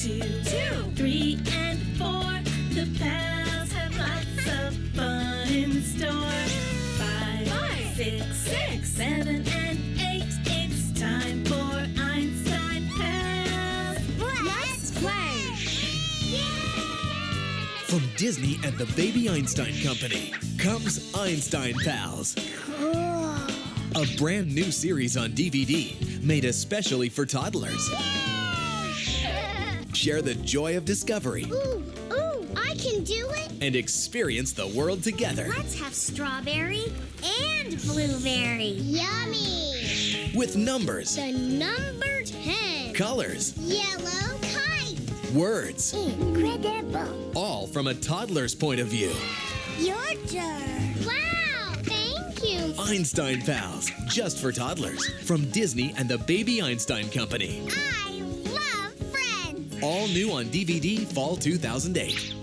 Two, 3 and 4. The pals have lots of fun in store. 5, 6, 7 and 8. It's time for Einstein Pals. Let's play! From Disney and the Baby Einstein Company comes Einstein Pals. A brand new series on DVD made especially for toddlers. Share the joy of discovery I can do it! and experience the world together Let's have strawberry and blueberry. Yummy! with numbers, The number 10. colors, Yellow kite. words, Incredible. all from a toddler's point of view. Your turn. Wow, thank you. Einstein Pals, just for toddlers, from Disney and the Baby Einstein Company. I love friends. All new on DVD Fall 2008.